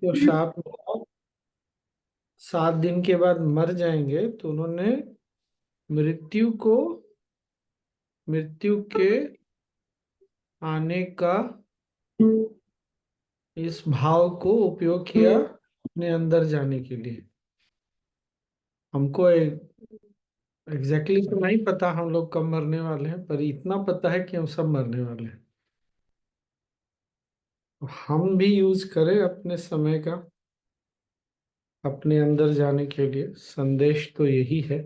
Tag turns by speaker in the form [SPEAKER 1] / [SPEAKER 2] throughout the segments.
[SPEAKER 1] को शाप मिला, 7 दिन के बाद मर जाएंगे, तो उन्होंने मृत्यु को, मृत्यु के आने का इस भाव को उपयोग किया अपने अंदर जाने के लिए। हमको एग्जैक्टली तो नहीं पता हम लोग कब मरने वाले हैं, पर इतना पता है कि हम सब मरने वाले हैं। हम भी यूज करें अपने समय का अपने अंदर जाने के लिए। संदेश तो यही है।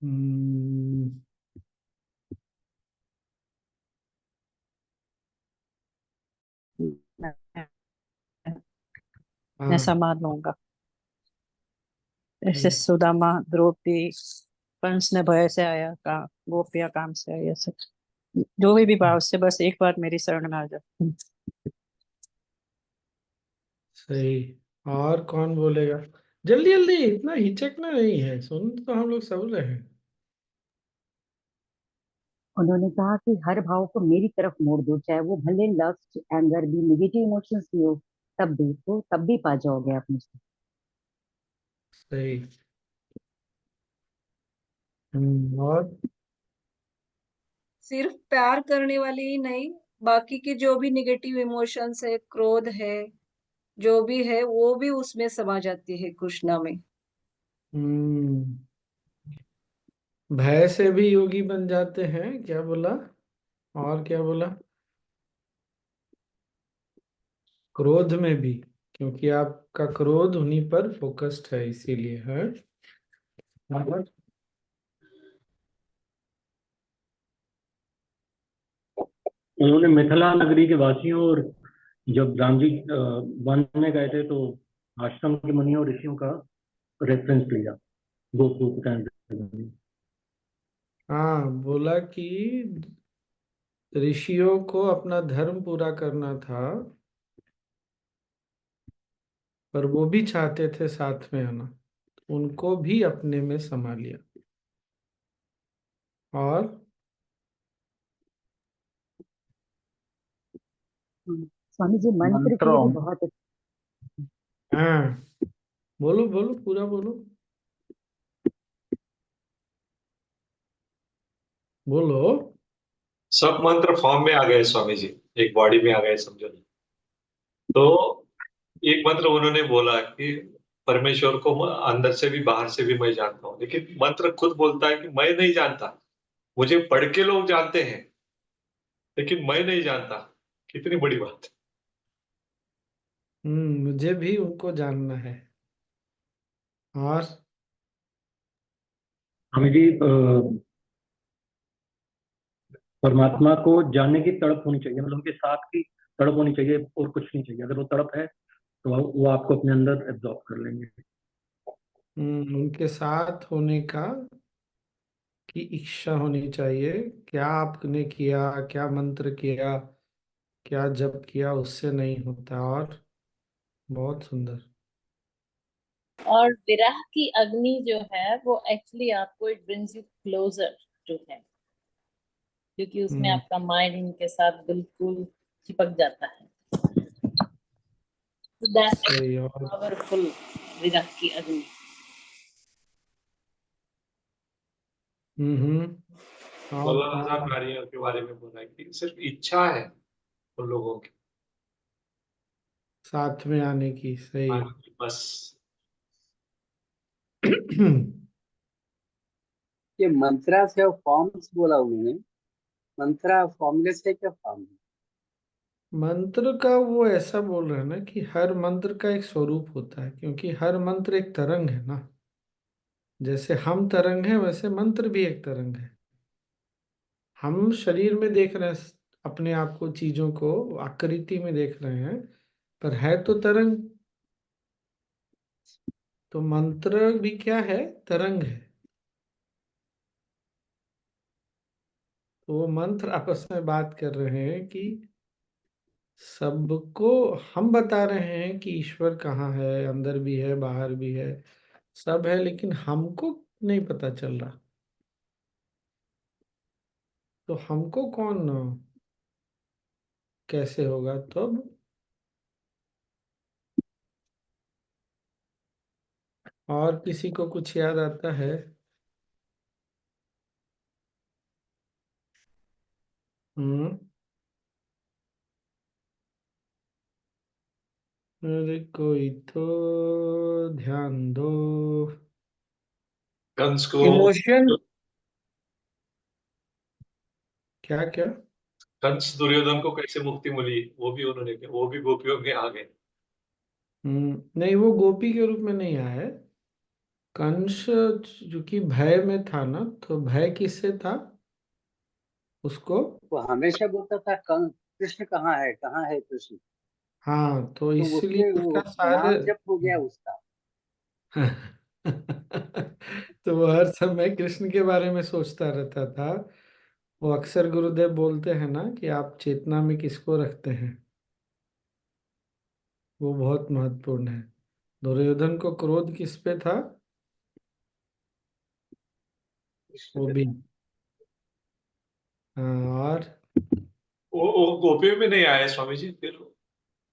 [SPEAKER 1] हम्म,
[SPEAKER 2] मैं
[SPEAKER 1] हाँ।
[SPEAKER 2] संभाल लूंगा। ऐसे
[SPEAKER 1] हम्म,
[SPEAKER 2] सुदामा द्रौपदी, कंस ने भय से आया, का गोपियां काम से आई, ऐसे जो भी भाव से बस एक बार मेरी शरण में आ जाओ।
[SPEAKER 1] सही। और कौन बोलेगा? जल्दी जल्दी, इतना हिचकना नहीं है, सुन तो हम लोग सब रहे हैं।
[SPEAKER 3] उन्होंने कहा कि हर भाव को मेरी तरफ मोड़ दो, चाहे वो भले लस्ट, एंगर भी, नेगेटिव इमोशंस भी हो, तब भी तो तब भी पा जाओगे आप मुझे।
[SPEAKER 1] सही। और
[SPEAKER 4] सिर्फ प्यार करने वाली ही नहीं, बाकी के जो भी निगेटिव इमोशंस है, क्रोध है, जो भी है वो भी उसमें समा जाती है कृष्णा में।
[SPEAKER 1] हम्म, भय से भी योगी बन जाते हैं, क्या बोला? और क्या बोला? क्रोध में भी, क्योंकि आपका क्रोध उन्हीं पर फोकस्ड है, इसीलिए है। और
[SPEAKER 5] उन्होंने मिथिला नगरी के वासियों और जब राम जी वन में गए थे तो आश्रम के मुनियों और ऋषियों का रेफरेंस लिया, गोप टाइम।
[SPEAKER 1] हाँ, बोला कि ऋषियों को अपना धर्म पूरा करना था, पर वो भी चाहते थे साथ में आना, उनको भी अपने में समा लिया। और
[SPEAKER 3] स्वामी जी, मंत्र की
[SPEAKER 6] मंत्रों
[SPEAKER 3] भी बहुत
[SPEAKER 1] हाँ, बोलो बोलो, पूरा बोलो, बोलो।
[SPEAKER 7] सब मंत्र फॉर्म में आ गए स्वामी जी, एक बॉडी में आ गए समझो। तो एक मंत्र उन्होंने बोला कि परमेश्वर को अंदर से भी बाहर से भी मैं जानता हूं, लेकिन मंत्र खुद बोलता है कि मैं नहीं जानता। मुझे पढ़ के लोग जानते हैं, लेकिन मैं नहीं जानता। कितनी बड़ी बात।
[SPEAKER 1] मुझे भी उनको जानना है। और
[SPEAKER 5] हमें जी परमात्मा को जानने की तड़प होनी चाहिए, मतलब उनके साथ की तड़प होनी चाहिए और कुछ नहीं चाहिए। अगर वो तड़प है तो वो आपको अपने अंदर एब्जॉर्ब कर लेंगे।
[SPEAKER 1] उनके साथ होने का की इच्छा होनी चाहिए। क्या आपने किया, क्या मंत्र किया, क्या जप किया, उससे नहीं होता। और बहुत सुंदर।
[SPEAKER 8] और विरह की अग्नि जो है वो एक्चुअली आपको इट ब्रिंग्स यू क्लोजर जो है, क्योंकि उसमें
[SPEAKER 1] हम्म,
[SPEAKER 8] आपका माइंड इनके साथ बिल्कुल चिपक जाता है। तो दैट
[SPEAKER 1] सही। और
[SPEAKER 8] पावरफुल विरह की अग्नि।
[SPEAKER 1] और
[SPEAKER 7] सोलह हजार
[SPEAKER 1] कौन?
[SPEAKER 7] नारियों के बारे में बोला है कि सिर्फ इच्छा है उन लोगों की
[SPEAKER 1] साथ में आने की, सही।
[SPEAKER 7] आने की, बस।
[SPEAKER 6] ये मंत्रा से फॉर्म्स बोला उन्होंने, मंत्रा फॉर्मलेस है क्या फॉर्म?
[SPEAKER 1] मंत्र का वो ऐसा बोल रहे हैं ना कि हर मंत्र का एक स्वरूप होता है, क्योंकि हर मंत्र एक तरंग है ना। जैसे हम तरंग हैं, वैसे मंत्र भी एक तरंग है। हम शरीर में देख रहे हैं अपने आप को, चीजों को आकृति में देख रहे हैं, पर है तो तरंग। तो मंत्र भी क्या है? तरंग है। तो वो मंत्र आपस में बात कर रहे हैं कि सबको हम बता रहे हैं कि ईश्वर कहाँ है, अंदर भी है बाहर भी है, सब है, लेकिन हमको नहीं पता चल रहा। तो हमको कौन कैसे होगा तब? और किसी को कुछ याद आता है? हम्म। अरे कोई तो ध्यान दो।
[SPEAKER 7] कंस को
[SPEAKER 6] इमोशन।
[SPEAKER 1] क्या क्या?
[SPEAKER 7] कंस दुर्योधन को कैसे मुक्ति मिली वो भी उन्होंने किया, वो भी गोपियों के आ गए।
[SPEAKER 1] नहीं, वो गोपी के रूप में नहीं आया है। कंस जो कि भय में था ना, तो भय किससे था उसको?
[SPEAKER 6] वो हमेशा बोलता था कृष्ण कहाँ है कृष्ण।
[SPEAKER 1] हाँ, तो
[SPEAKER 6] तो
[SPEAKER 1] इसलिए
[SPEAKER 6] उसके वो
[SPEAKER 1] उसका सारे
[SPEAKER 6] नाम जप हो गया उसका।
[SPEAKER 1] तो वो हर समय कृष्ण के बारे में सोचता रहता था। वो अक्सर गुरुदेव बोलते हैं ना कि आप चेतना में किसको रखते हैं, वो बहुत महत्वपूर्ण है। दुर्योधन को क्रोध किस पे था?
[SPEAKER 6] कृष्ण
[SPEAKER 1] वो
[SPEAKER 6] पे
[SPEAKER 1] भी।
[SPEAKER 6] था।
[SPEAKER 1] हाँ, और
[SPEAKER 7] वो गोपियों में नहीं आए स्वामी जी फिर।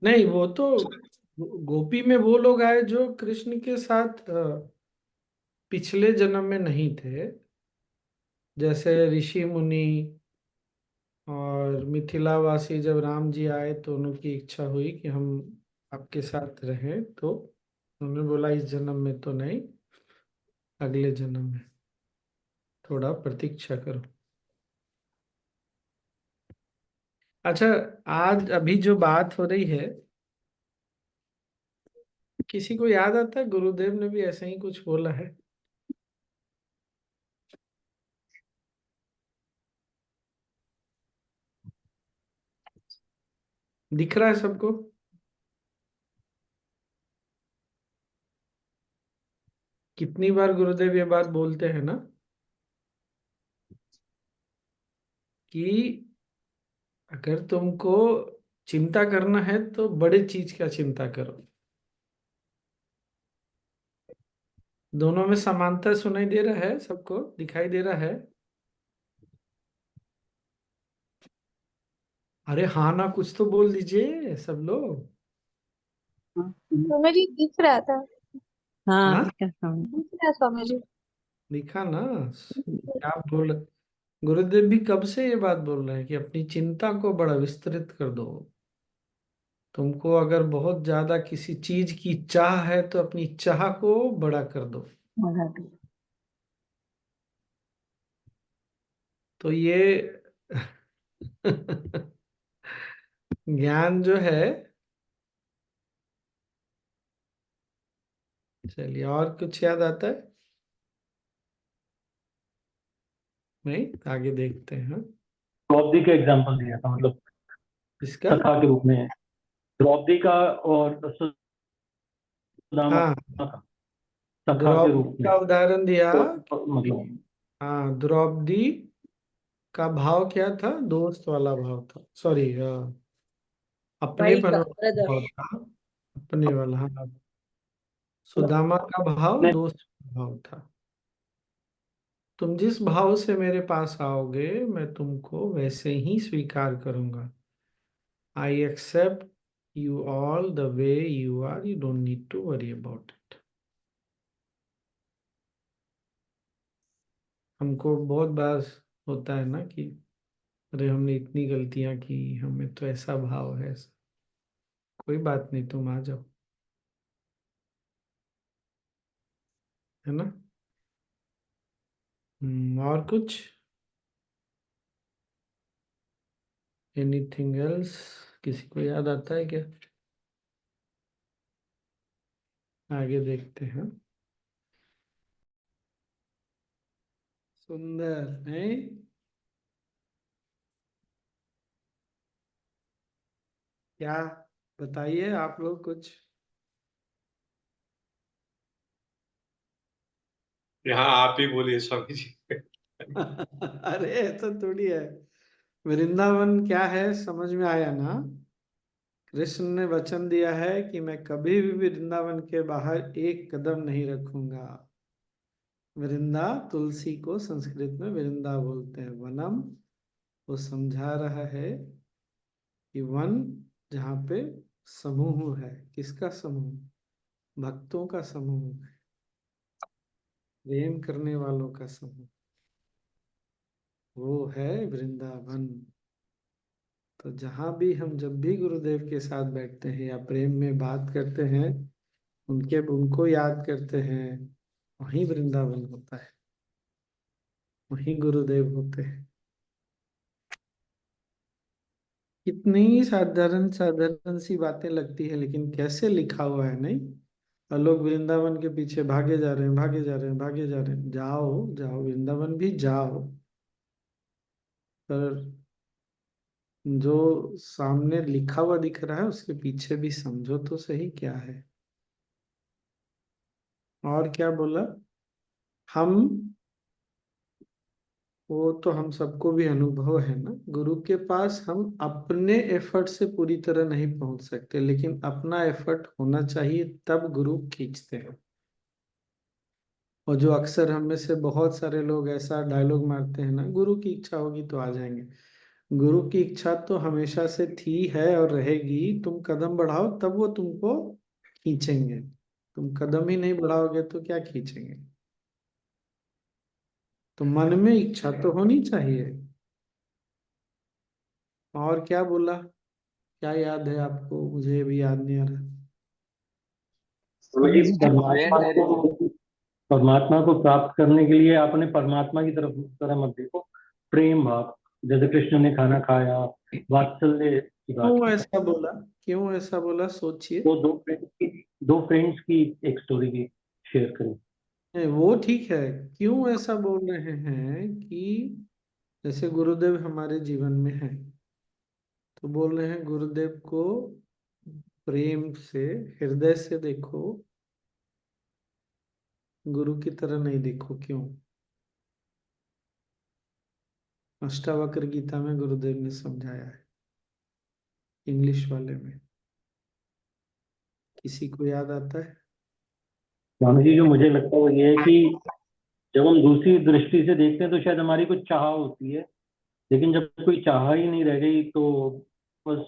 [SPEAKER 1] नहीं, वो तो गोपी में वो लोग आए जो कृष्ण के साथ पिछले जन्म में नहीं थे, जैसे ऋषि मुनि और मिथिलावासी। जब राम जी आए तो उनकी इच्छा हुई कि हम आपके साथ रहें, तो उन्होंने बोला इस जन्म में तो नहीं, अगले जन्म में थोड़ा प्रतीक्षा करो। अच्छा, आज अभी जो बात हो रही है, किसी को याद आता है गुरुदेव ने भी ऐसा ही कुछ बोला है? दिख रहा है सबको? कितनी बार गुरुदेव ये बात बोलते हैं ना कि अगर तुमको चिंता करना है तो बड़े चीज का चिंता करो। दोनों में समानता सुनाई दे रहा है? सबको दिखाई दे रहा है? अरे हाँ ना, कुछ तो बोल दीजिए सब लोग।
[SPEAKER 6] हाँ,
[SPEAKER 9] स्वामी जी दिख रहा था।
[SPEAKER 2] हाँ
[SPEAKER 1] हाँ,
[SPEAKER 2] दिखा स्वामी।
[SPEAKER 9] दिख रहा स्वामी जी।
[SPEAKER 1] दिखा ना। क्या बोल गुरुदेव भी कब से ये बात बोल रहे हैं कि अपनी चिंता को बड़ा विस्तृत कर दो। तुमको अगर बहुत ज्यादा किसी चीज की चाह है तो अपनी चाह को बड़ा कर दो। तो ये ज्ञान जो है। चलिए, और कुछ याद आता है? नहीं, आगे देखते हैं।
[SPEAKER 5] द्रौपदी का एग्जाम्पल दिया था, मतलब
[SPEAKER 1] इसका।
[SPEAKER 5] सखा के रूप में। द्रौपदी का और सुदामा
[SPEAKER 1] हाँ,
[SPEAKER 5] का सखा के रूप
[SPEAKER 1] द्रौपदी
[SPEAKER 5] में।
[SPEAKER 1] का उदाहरण दिया।
[SPEAKER 5] तो मतलब
[SPEAKER 1] हाँ, द्रौपदी का भाव क्या था? दोस्त वाला भाव था, सॉरी,
[SPEAKER 4] भाई
[SPEAKER 1] अपनेपन
[SPEAKER 4] का
[SPEAKER 1] वाला
[SPEAKER 4] ब्रदर।
[SPEAKER 1] भाव था। अपने वाला, हाँ। सुदामा का भाव
[SPEAKER 5] नहीं,
[SPEAKER 1] दोस्त का भाव था। तुम जिस भाव से मेरे पास आओगे मैं तुमको वैसे ही स्वीकार करूंगा। I accept you all the way you are, you don't need to worry about it. हमको बहुत बार होता है ना कि अरे हमने इतनी गलतियां की, हमें तो ऐसा भाव है। कोई बात नहीं, तुम आ जाओ, है ना। और कुछ? Anything else? किसी को याद आता है क्या? आगे देखते हैं। सुंदर नहीं? क्या? बताइए आप लोग कुछ।
[SPEAKER 7] यहाँ आप ही बोलिए स्वामी जी।
[SPEAKER 1] अरे ऐसा थोड़ी है। वृंदावन क्या है समझ में आया ना? कृष्ण ने वचन दिया है कि मैं कभी भी वृंदावन के बाहर एक कदम नहीं रखूंगा। वृंदा, तुलसी को संस्कृत में वृंदा बोलते हैं, वनम। वो समझा रहा है कि वन जहाँ पे समूह है, किसका समूह? भक्तों का समूह है, प्रेम करने वालों का समूह, वो है वृंदावन। तो जहाँ भी हम जब भी गुरुदेव के साथ बैठते हैं या प्रेम में बात करते हैं, उनको याद करते हैं, वहीं वृंदावन होता है, वहीं गुरुदेव होते हैं। कितनी साधारण साधारण सी बातें लगती है, लेकिन कैसे लिखा हुआ है, नहीं? और लोग वृंदावन के पीछे भागे जा रहे हैं, भागे जा रहे हैं, भागे जा रहे हैं। जाओ जाओ, वृंदावन भी जाओ, पर जो सामने लिखा हुआ दिख रहा है उसके पीछे भी समझो तो सही क्या है। और क्या बोला? हम, वो तो हम सबको भी अनुभव है ना, गुरु के पास हम अपने एफर्ट से पूरी तरह नहीं पहुंच सकते, लेकिन अपना एफर्ट होना चाहिए, तब गुरु खींचते हैं। और जो अक्सर हम में से बहुत सारे लोग ऐसा डायलॉग मारते हैं ना, गुरु की इच्छा होगी तो आ जाएंगे। गुरु की इच्छा तो हमेशा से थी, है और रहेगी। तुम कदम बढ़ाओ तब वो तुमको खींचेंगे। तुम कदम ही नहीं बढ़ाओगे तो क्या खींचेंगे? तो मन में इच्छा तो होनी चाहिए। और क्या बोला? क्या याद है आपको? मुझे भी याद नहीं आ रहा।
[SPEAKER 5] Swami ji,
[SPEAKER 6] Where there is
[SPEAKER 5] परमात्मा को प्राप्त करने के लिए आपने परमात्मा की तरह मत देखो, प्रेम भाव, जैसे कृष्ण ने खाना खाया, वात्सल्य की बात
[SPEAKER 1] क्यों
[SPEAKER 5] की।
[SPEAKER 1] ऐसा बोला? क्यों ऐसा बोला? सोचिए।
[SPEAKER 5] तो दो फ्रेंड्स की एक स्टोरी की शेयर करें।
[SPEAKER 1] नहीं, वो ठीक है। क्यों ऐसा बोल रहे हैं कि जैसे गुरुदेव हमारे जीवन में है, तो बोल रहे हैं गुरुदेव को प्रेम से, हृदय से देखो, गुरु की तरह नहीं देखो। क्यों? अष्टावक्र गीता में गुरुदेव ने समझाया है, इंग्लिश वाले में। किसी को याद आता है?
[SPEAKER 5] स्वामी जी, जो मुझे लगता है वो ये है कि जब हम दूसरी दृष्टि से देखते हैं तो शायद हमारी कुछ चाह होती है, लेकिन जब कोई चाह ही नहीं रह गई तो बस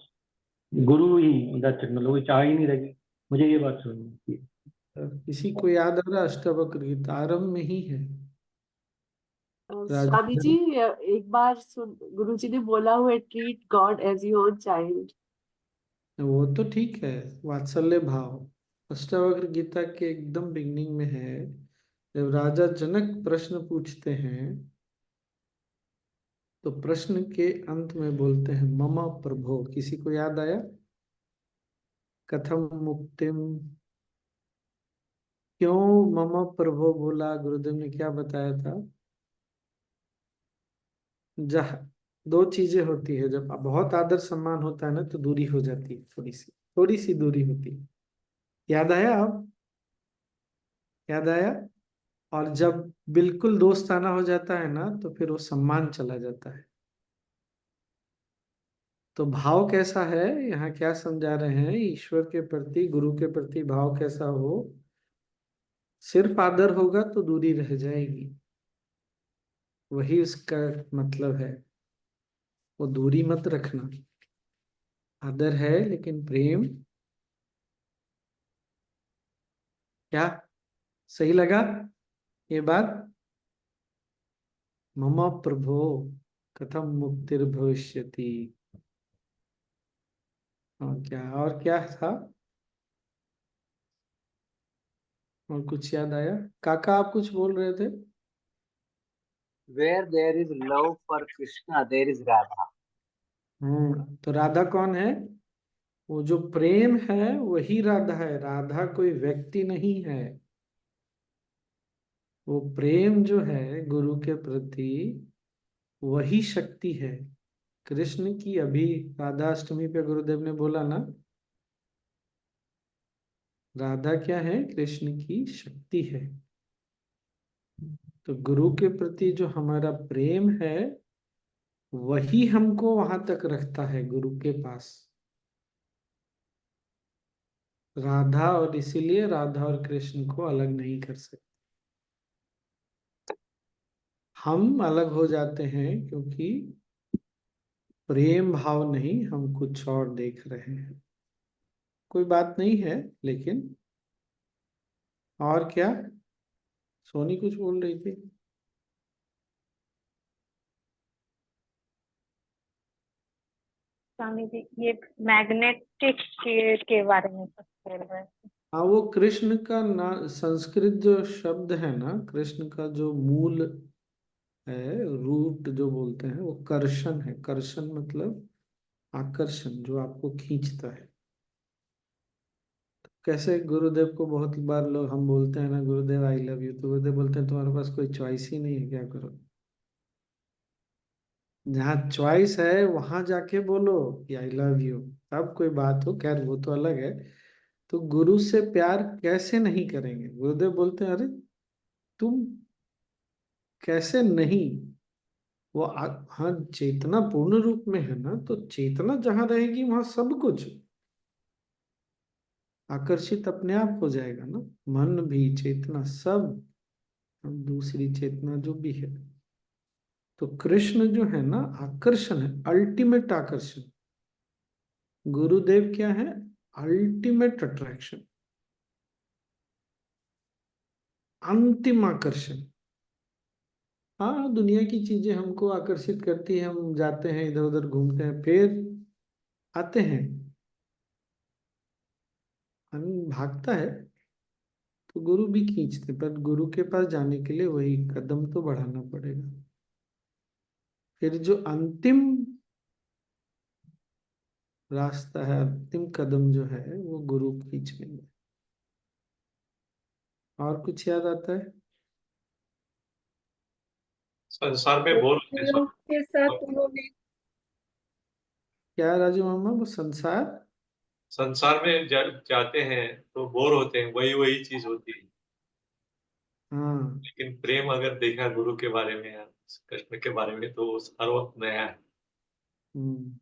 [SPEAKER 5] गुरु ही, मतलब कोई चाह ही नहीं रह गई। मुझे ये बात समझ में आती है।
[SPEAKER 1] किसी को याद आ रहा? अष्टावक्र गीता आरंभ में ही है। राजा
[SPEAKER 9] स्वामी जी, एक बार गुरु जी ने बोला हुआ है, treat God as your child.
[SPEAKER 1] वो तो ठीक है, वात्सल्य भाव। अष्टावक्र गीता के एकदम बिगनिंग में है, जब राजा जनक प्रश्न पूछते हैं, तो प्रश्न के अंत में बोलते हैं मम प्रभो। किसी को याद आया? कथम मुक्तिम। क्यों मम प्रभो बोला? गुरुदेव ने क्या बताया था? जहाँ दो चीजें होती है, जब बहुत आदर सम्मान होता है ना, तो दूरी हो जाती है, थोड़ी सी दूरी होती है। याद आया? आप याद आया? और जब बिल्कुल दोस्ताना हो जाता है ना, तो फिर वो सम्मान चला जाता है। तो भाव कैसा है, यहाँ क्या समझा रहे हैं? ईश्वर के प्रति, गुरु के प्रति भाव कैसा हो? सिर्फ आदर होगा तो दूरी रह जाएगी, वही उसका मतलब है। वो दूरी मत रखना। आदर है लेकिन प्रेम। क्या सही लगा ये बात? मम प्रभो कथम मुक्तिर्भविष्यति। और क्या था? और कुछ याद आया? काका आप कुछ बोल रहे थे?
[SPEAKER 6] where there is love for Krishna, there is Radha.
[SPEAKER 1] तो राधा कौन है? वो जो प्रेम है वही राधा है। राधा कोई व्यक्ति नहीं है। वो प्रेम जो है गुरु के प्रति, वही शक्ति है कृष्ण की। अभी राधा अष्टमी पे गुरुदेव ने बोला ना, राधा क्या है? कृष्ण की शक्ति है। तो गुरु के प्रति जो हमारा प्रेम है, वही हमको वहां तक रखता है, गुरु के पास। राधा, और इसीलिए राधा और कृष्ण को अलग नहीं कर सकते। हम अलग हो जाते हैं क्योंकि प्रेम भाव नहीं, हम कुछ और देख रहे हैं। कोई बात नहीं है, लेकिन और क्या? सोनी कुछ बोल रही थी।
[SPEAKER 10] स्वामी जी ये मैग्नेटिक के बारे में कुछ बोल रहे थे।
[SPEAKER 1] हाँ, वो कृष्ण का ना संस्कृत जो शब्द है ना, कृष्ण का जो मूल है, रूट जो बोलते हैं, वो कर्षण है। कर्षण मतलब आकर्षण, जो आपको खींचता है। कैसे गुरुदेव को बहुत बार लोग हम बोलते हैं ना, गुरुदेव आई लव यू, तो गुरुदेव बोलते हैं तुम्हारे पास कोई चॉइस ही नहीं है, क्या करो। जहाँ चॉइस है वहां जाके बोलो कि आई लव यू, तब कोई बात हो। खैर वो तो अलग है। तो गुरु से प्यार कैसे नहीं करेंगे? गुरुदेव बोलते हैं अरे तुम कैसे नहीं। वो हाँ, चेतना पूर्ण रूप में है ना, तो चेतना जहां रहेगी वहां सब कुछ आकर्षित अपने आप हो जाएगा ना। मन भी, चेतना सब, हम दूसरी चेतना जो भी है। तो कृष्ण जो है ना, आकर्षण है, अल्टीमेट आकर्षण। गुरुदेव क्या है? अल्टीमेट अट्रैक्शन, अंतिम आकर्षण। हाँ, दुनिया की चीजें हमको आकर्षित करती है, हम जाते हैं इधर उधर घूमते हैं, फिर आते हैं, हम भागता है। तो गुरु भी खींचते, पर गुरु के पास जाने के लिए वही कदम तो बढ़ाना पड़ेगा। फिर जो अंतिम रास्ता है, अंतिम कदम जो है, वो गुरु खींच लेंगे। और कुछ याद आता है?
[SPEAKER 7] संसार में बोर होते हैं
[SPEAKER 4] लोग के साथ
[SPEAKER 7] स्वामी।
[SPEAKER 4] उन्होंने
[SPEAKER 1] क्या राजू मामा, वो संसार?
[SPEAKER 7] संसार में जाते हैं तो बोर होते हैं, वही वही चीज होती है।
[SPEAKER 1] हाँ।
[SPEAKER 7] लेकिन प्रेम अगर देखा गुरु के बारे में या कृष्ण के बारे में, तो वो हर वक्त नया है।
[SPEAKER 1] हम्म।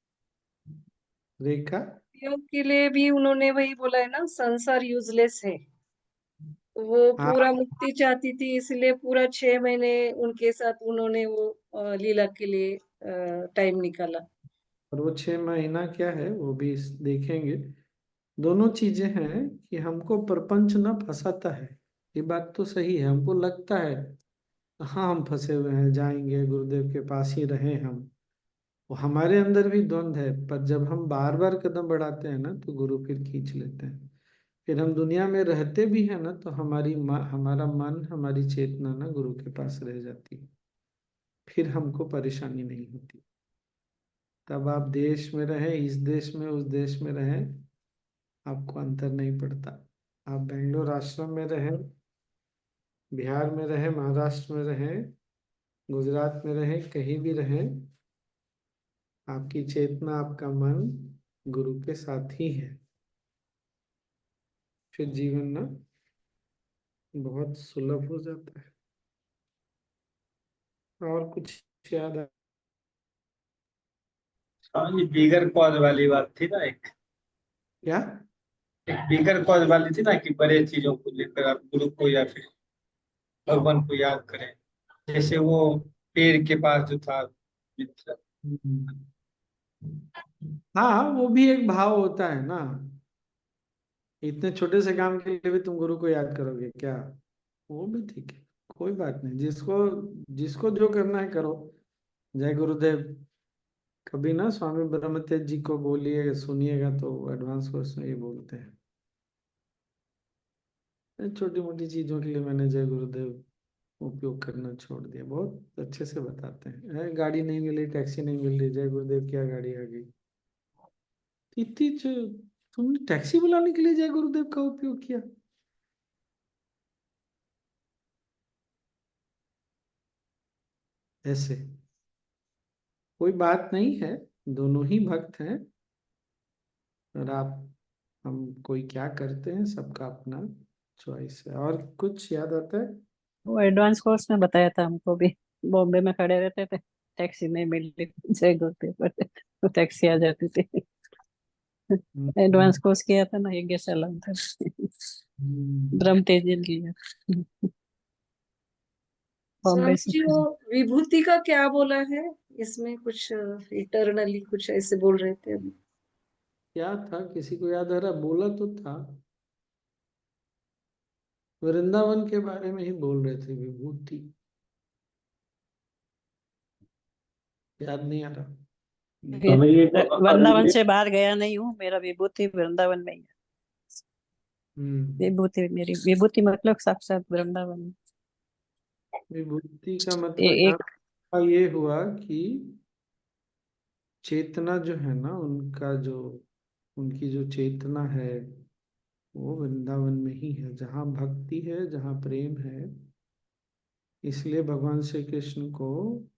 [SPEAKER 1] रेखा?
[SPEAKER 4] योग के लिए भी उन्होंने वही बोला है ना, संसार यूजलेस है। वो
[SPEAKER 1] हाँ,
[SPEAKER 4] पूरा मुक्ति चाहती थी, इसलिए पूरा 6 महीने उनके साथ उन्होंने वो लीला के लिए टाइम निकाला।
[SPEAKER 1] और वो 6 महीना क्या है वो भी देखेंगे। दोनों चीजें हैं कि हमको प्रपंच ना फंसाता है। ये बात तो सही है, हमको लगता है हाँ हम फंसे हुए हैं, जाएंगे गुरुदेव के पास ही रहें हम। वो हमारे अंदर भी द्वंद है, पर जब हम बार बार कदम बढ़ाते हैं ना, तो गुरु फिर खींच लेते हैं। फिर हम दुनिया में रहते भी हैं ना, तो हमारा मन, हमारी चेतना ना गुरु के पास रह जाती है। फिर हमको परेशानी नहीं होती। तब आप देश में रहें, इस देश में, उस देश में रहें, आपको अंतर नहीं पड़ता। आप बेंगलोर आश्रम में रहें, बिहार में रहें, महाराष्ट्र में रहें, गुजरात में रहें, कहीं भी रहें, आपकी चेतना, आपका मन गुरु के साथ ही है। फिर जीवन ना बहुत सुलभ हो जाता है। और कुछ याद है?
[SPEAKER 6] हाँ, ये बिगर कॉज वाली बात थी ना,
[SPEAKER 1] क्या?
[SPEAKER 6] एक बिगर कॉज वाली थी ना, कि बड़े चीजों को लेकर आप गुरु को या फिर भगवान को याद करें। जैसे वो पेड़ के पास जो था मित्र।
[SPEAKER 1] हम्म। हाँ, वो भी एक भाव होता है ना। इतने छोटे से काम के लिए भी तुम गुरु को याद करोगे क्या? वो भी ठीक है, कोई बात नहीं। जिसको जिसको जो करना है करो। जय गुरुदेव। कभी ना स्वामी ब्रह्मतेज जी को बोलिएगा, सुनिएगा तो एडवांस कोर्स में ये बोलते हैं। छोटी मोटी चीजों के लिए मैंने जय गुरुदेव उपयोग करना छोड़ दिया। बहुत अच्छे से बताते हैं। गाड़ी नहीं मिली, टैक्सी नहीं मिल रही, जय गुरुदेव क्या गाड़ी आ गई। इतनी तुमने टैक्सी बुलाने के लिए जय गुरुदेव का उपयोग किया? ऐसे कोई बात नहीं है, दोनों ही भक्त हैं। और आप, हम कोई क्या करते हैं, सबका अपना चॉइस है। और कुछ याद आता है?
[SPEAKER 2] वो एडवांस कोर्स में बताया था हमको भी। बॉम्बे में खड़े रहते थे, टैक्सी नहीं मिल रही, जय गुरुदेव पर तो टैक्सी आ जाती थी।
[SPEAKER 1] हम्म।
[SPEAKER 2] एडवांस कोर्स किया था ना, यज्ञ सलाम था।
[SPEAKER 1] हम्म।
[SPEAKER 2] ब्रह्म तेजल किया बॉम्बे
[SPEAKER 4] स्वामी
[SPEAKER 2] से।
[SPEAKER 4] जी, वो विभूति का क्या बोला है? इसमें कुछ इटरनली कुछ ऐसे बोल रहे थे अभी।
[SPEAKER 1] क्या था, किसी को याद आ रहा? बोला तो था, वृंदावन के बारे में ही बोल रहे थे, विभूति। याद नहीं आ रहा।
[SPEAKER 5] स्वामी जी एक
[SPEAKER 2] वृंदावन से बाहर गया नहीं हूँ, मेरा विभूति वृंदावन में ही है। विभूति मेरी विभूति मतलब साक्षात वृंदावन।
[SPEAKER 1] विभूति का मतलब यहाँ
[SPEAKER 2] एक
[SPEAKER 1] का ये हुआ कि चेतना जो है ना, उनका जो, उनकी जो चेतना है वो वृंदावन में ही है, जहाँ भक्ति है, जहाँ प्रेम है। इसलिए भगवान श्री कृष्ण को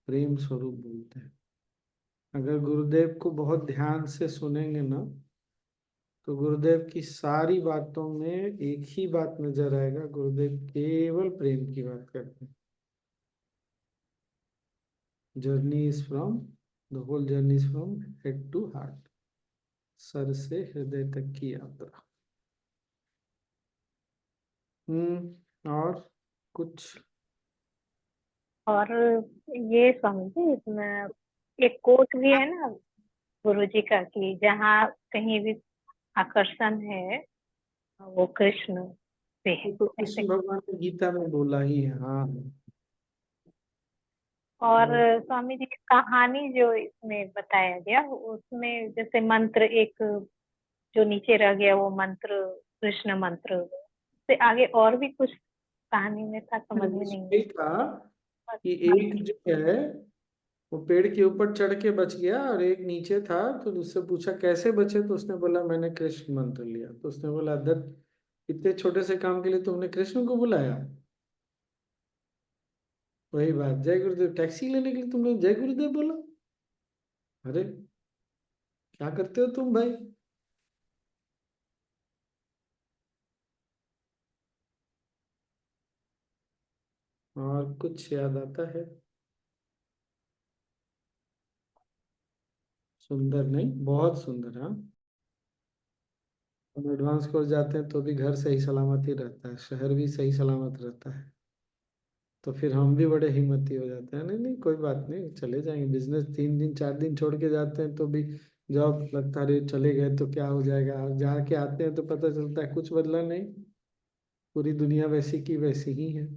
[SPEAKER 1] प्रेम स्वरूप बोलते हैं। अगर गुरुदेव को बहुत ध्यान से सुनेंगे ना, तो गुरुदेव की सारी बातों में एक ही बात नजर आएगा, गुरुदेव केवल प्रेम की बात करते हैं। Journey is from, the whole journey is from head to heart, सर से हृदय तक की यात्रा। और कुछ?
[SPEAKER 10] और ये स्वामी जी इसमें एक कोट भी है ना गुरु जी का कि जहाँ कहीं भी आकर्षण है वो कृष्ण पे है,
[SPEAKER 1] ये तो
[SPEAKER 10] ऐसे।
[SPEAKER 1] कृष्ण भगवान ने गीता में बोला ही है। हाँ।
[SPEAKER 10] और स्वामी जी की कहानी जो इसमें बताया गया उसमें जैसे मंत्र एक जो नीचे रह गया वो मंत्र कृष्ण मंत्र से आगे और भी कुछ कहानी में था, समझ में नहीं
[SPEAKER 1] ये था कि एक जो है वो पेड़ के ऊपर चढ़ के बच गया, और एक नीचे था, तो उससे पूछा कैसे बचे, तो उसने बोला मैंने कृष्ण मंत्र लिया। तो उसने बोला दत्त, इतने छोटे से काम के लिए तुमने कृष्ण को बुलाया? वही बात, जय गुरुदेव, टैक्सी लेने के लिए तुमने जय गुरुदेव बोला? अरे क्या करते हो तुम भाई? और कुछ याद आता है? सुंदर नहीं, बहुत सुंदर। हाँ, हम एडवांस कोर्स जाते हैं तो भी घर सही सलामत ही रहता है, शहर भी सही सलामत रहता है, तो फिर हम भी बड़े हिम्मती हो जाते हैं। नहीं नहीं, कोई बात नहीं, चले जाएंगे। बिजनेस 3 दिन 4 दिन छोड़ के जाते हैं तो भी जॉब लगता है, अरे चले गए तो क्या हो जाएगा, और जाके आते हैं तो पता चलता है कुछ बदला नहीं, पूरी दुनिया वैसी की वैसी ही है।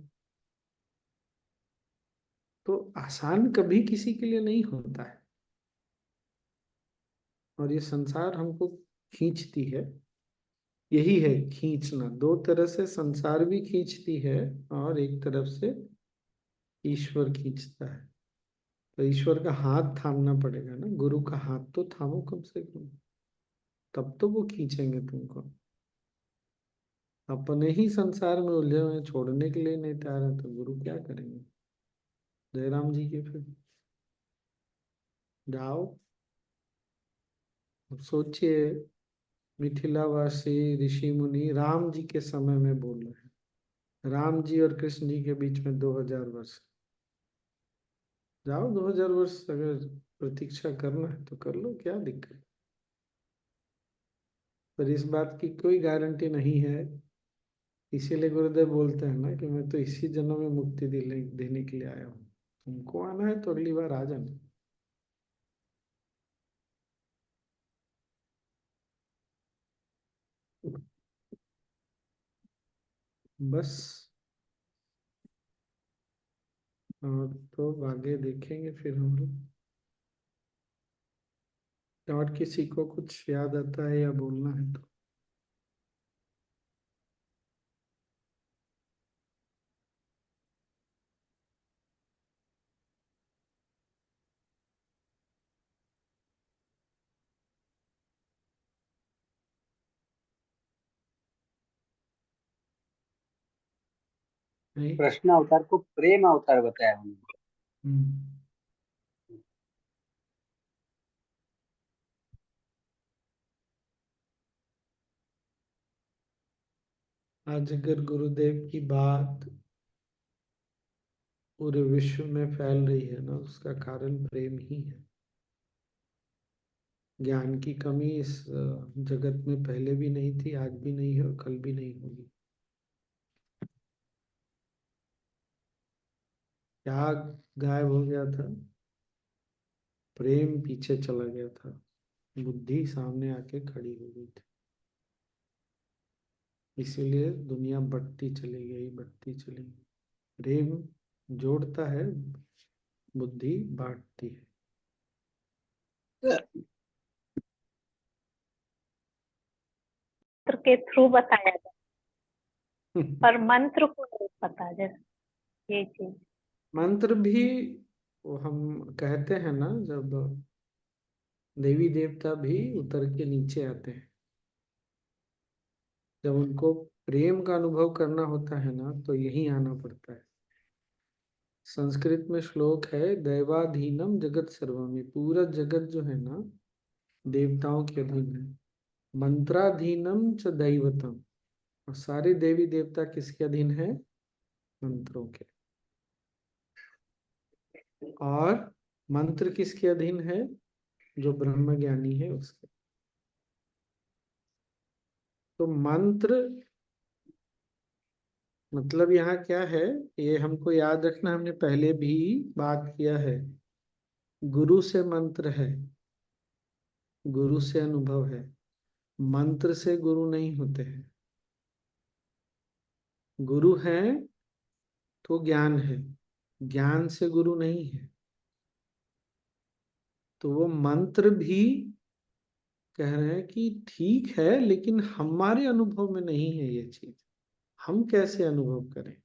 [SPEAKER 1] तो आसान कभी किसी के लिए नहीं होता है, और ये संसार हमको खींचती है। यही है खींचना, दो तरह से संसार भी खींचती है, और एक तरफ से ईश्वर खींचता है। तो ईश्वर का हाथ थामना पड़ेगा ना, गुरु का हाथ तो थामो कम से कम, तब तो वो खींचेंगे तुमको। अपने ही संसार में उलझे हुए हैं, छोड़ने के लिए नहीं तैयार है, तो गुरु क्या करेंगे? जयराम जी के फिर जाओ। अब सोचिए, मिथिलावासी ऋषि मुनि राम जी के समय में बोल रहे हैं, राम जी और कृष्ण जी के बीच में 2000 वर्ष। जाओ, 2000 वर्ष अगर प्रतीक्षा करना है तो कर लो, क्या दिक्कत। पर इस बात की कोई गारंटी नहीं है। इसीलिए गुरुदेव बोलते हैं ना कि मैं तो इसी जन्म में मुक्ति देने के लिए आया हूँ, तुमको आना है तो अगली बार आ जाना। बस। और तो आगे देखेंगे फिर हम लोग। और किसी को कुछ याद आता है या बोलना है तो? नहीं।
[SPEAKER 11] कृष्ण अवतार को प्रेम अवतार बताया उन्होंने।
[SPEAKER 1] हम्म। आज अगर गुरुदेव की बात पूरे विश्व में फैल रही है ना, उसका कारण प्रेम ही है। ज्ञान की कमी इस जगत में पहले भी नहीं थी, आज भी नहीं है, और कल भी नहीं होगी। क्या गायब हो गया था? प्रेम पीछे चला गया था, बुद्धि सामने आके खड़ी हो गई थी। इसीलिए दुनिया बढ़ती चली गई, बढ़ती चली गई। प्रेम जोड़ता है, बुद्धि बांटती है।
[SPEAKER 10] मंत्र के थ्रू बताया जाए, पर मंत्र को नहीं पता, जैसे ये चीज।
[SPEAKER 1] मंत्र भी वो हम कहते हैं ना, जब देवी देवता भी उतर के नीचे आते हैं, जब उनको प्रेम का अनुभव करना होता है ना, तो यही आना पड़ता है। संस्कृत में श्लोक है, दैवाधीनम जगत सर्वम, पूरा जगत जो है ना देवताओं के अधीन है। मंत्राधीनम च दैवतम, और सारे देवी देवता किसके अधीन है? मंत्रों के। और मंत्र किसके अधीन है? जो ब्रह्म ज्ञानी है उसके। तो मंत्र मतलब यहाँ क्या है, ये हमको याद रखना, हमने पहले भी बात किया है। गुरु से मंत्र है, गुरु से अनुभव है, मंत्र से गुरु नहीं होते हैं। गुरु है तो ज्ञान है, ज्ञान से गुरु नहीं है। तो वो मंत्र भी कह रहे हैं कि ठीक है, लेकिन हमारे अनुभव में नहीं है ये चीज। हम कैसे अनुभव करें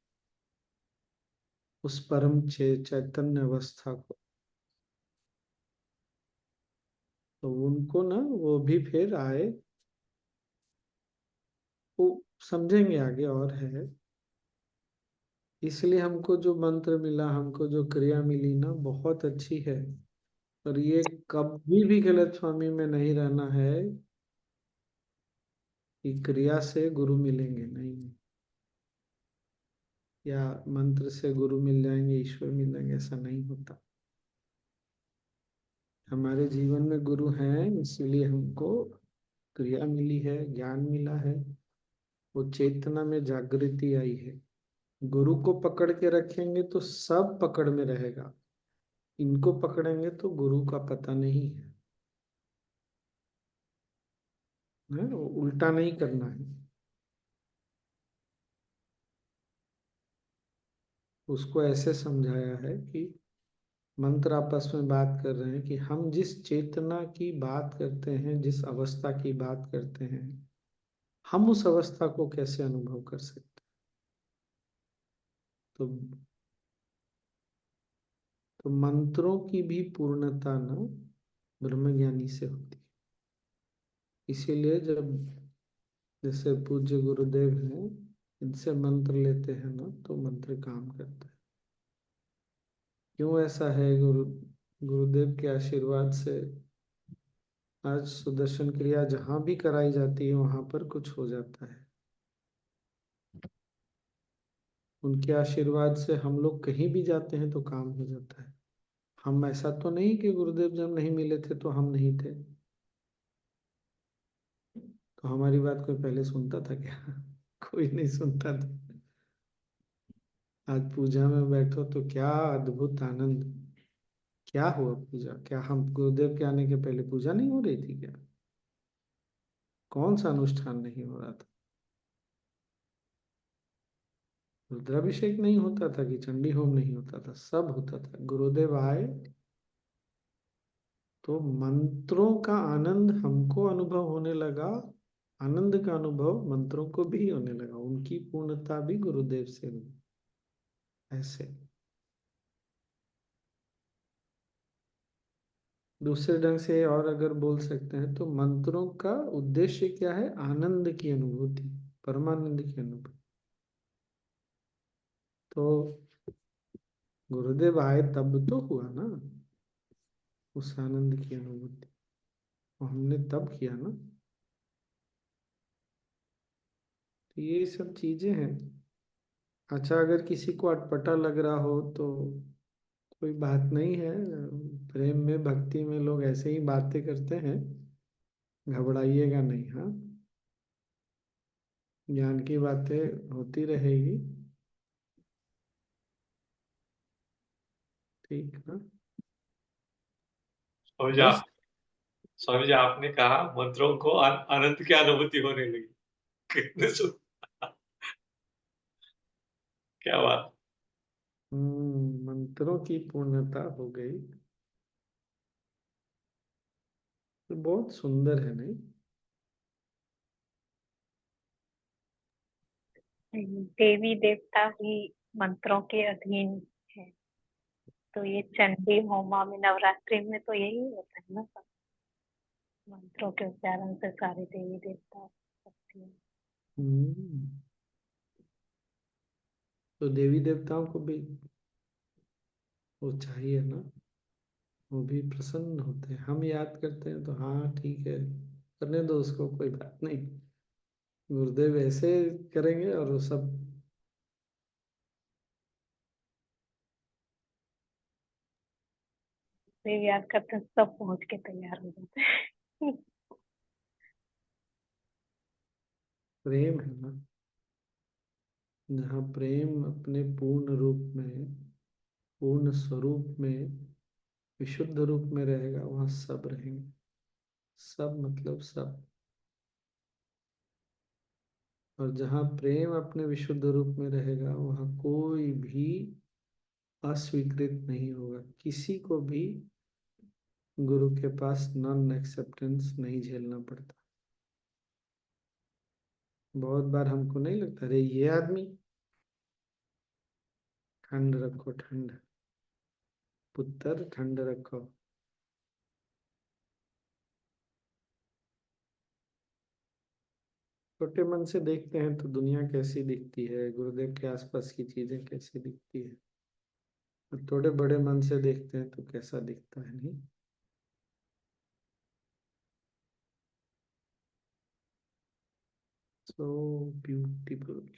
[SPEAKER 1] उस परम चैतन्य अवस्था को? तो उनको ना वो भी फिर आए, वो समझेंगे आगे और है। इसलिए हमको जो मंत्र मिला, हमको जो क्रिया मिली ना, बहुत अच्छी है। पर ये कभी भी गलत फहमी में नहीं रहना है कि क्रिया से गुरु मिलेंगे, नहीं। या मंत्र से गुरु मिल जाएंगे, ईश्वर मिल जाएंगे, ऐसा नहीं होता। हमारे जीवन में गुरु हैं, इसलिए हमको क्रिया मिली है, ज्ञान मिला है, वो चेतना में जागृति आई है। गुरु को पकड़ के रखेंगे तो सब पकड़ में रहेगा, इनको पकड़ेंगे तो गुरु का पता नहीं है, वो उल्टा नहीं करना है। उसको ऐसे समझाया है कि मंत्र आपस में बात कर रहे हैं कि हम जिस चेतना की बात करते हैं, जिस अवस्था की बात करते हैं, हम उस अवस्था को कैसे अनुभव कर सकते हैं। तो मंत्रों की भी पूर्णता ना ब्रह्मज्ञानी से होती है। इसीलिए जब जैसे पूज्य गुरुदेव हैं, इनसे मंत्र लेते हैं ना, तो मंत्र काम करता है। क्यों ऐसा है? गुरुदेव के आशीर्वाद से आज सुदर्शन क्रिया जहां भी कराई जाती है, वहां पर कुछ हो जाता है। उनके आशीर्वाद से हम लोग कहीं भी जाते हैं तो काम हो जाता है। हम ऐसा तो नहीं कि गुरुदेव जब नहीं मिले थे तो हम नहीं थे, तो हमारी बात कोई पहले सुनता था क्या? कोई नहीं सुनता था। आज पूजा में बैठो तो क्या अद्भुत आनंद! क्या हुआ पूजा? क्या हम गुरुदेव के आने के पहले पूजा नहीं हो रही थी क्या? कौन सा अनुष्ठान नहीं हो रहा था? रुद्राभिषेक नहीं होता था कि चंडी होम नहीं होता था? सब होता था। गुरुदेव आए तो मंत्रों का आनंद हमको अनुभव होने लगा, आनंद का अनुभव मंत्रों को भी होने लगा। उनकी पूर्णता भी गुरुदेव से हुई। ऐसे दूसरे ढंग से और अगर बोल सकते हैं तो मंत्रों का उद्देश्य क्या है? आनंद की अनुभूति, परमानंद की अनुभूति। तो गुरुदेव आए तब तो हुआ ना उस आनंद की अनुभूति, और हमने तब किया ना। तो ये सब चीजें हैं। अच्छा, अगर किसी को अटपटा लग रहा हो तो कोई बात नहीं है। प्रेम में, भक्ति में लोग ऐसे ही बातें करते हैं, घबराइएगा नहीं। हाँ, ज्ञान की बातें होती रहेगी। ठीक ना?
[SPEAKER 7] स्वामी जी
[SPEAKER 1] बस
[SPEAKER 7] स्वामी जी आपने कहा मंत्रों को अनंत की अनुभूति होने लगी। कितने क्या बात।
[SPEAKER 1] मंत्रों की पूर्णता हो गई। तो बहुत सुंदर है नहीं?
[SPEAKER 10] देवी देवता भी मंत्रों के अधीन है। तो ये चंडी होमा में नवरात्रि में तो यही होता है ना, सब मंत्रों के उच्चारण से सारे देवी देवता करती है।
[SPEAKER 1] हम्म, तो देवी देवताओं को भी वो चाहिए ना, वो भी प्रसन्न होते हैं। हम याद करते हैं तो हाँ ठीक है, करने दो उसको, कोई बात नहीं। गुरुदेव ऐसे करेंगे और वो सब।
[SPEAKER 10] देव याद करते हैं सब पहुंच के तैयार हो जाते हैं।
[SPEAKER 1] प्रेम है ना, जहाँ प्रेम अपने पूर्ण रूप में, पूर्ण स्वरूप में, विशुद्ध रूप में रहेगा, वहाँ सब रहेंगे। सब मतलब सब। और जहाँ प्रेम अपने विशुद्ध रूप में रहेगा, वहाँ कोई भी अस्वीकृत नहीं होगा। किसी को भी गुरु के पास नॉन एक्सेप्टेंस नहीं झेलना पड़ता। बहुत बार हमको नहीं लगता, अरे ये आदमी, ठंड रखो ठंड, पुत्र ठंड रखो। छोटे मन से देखते हैं तो दुनिया कैसी दिखती है, गुरुदेव के आसपास की चीजें कैसी दिखती है। और थोड़े बड़े मन से देखते हैं तो कैसा दिखता है, नहीं? So beautiful.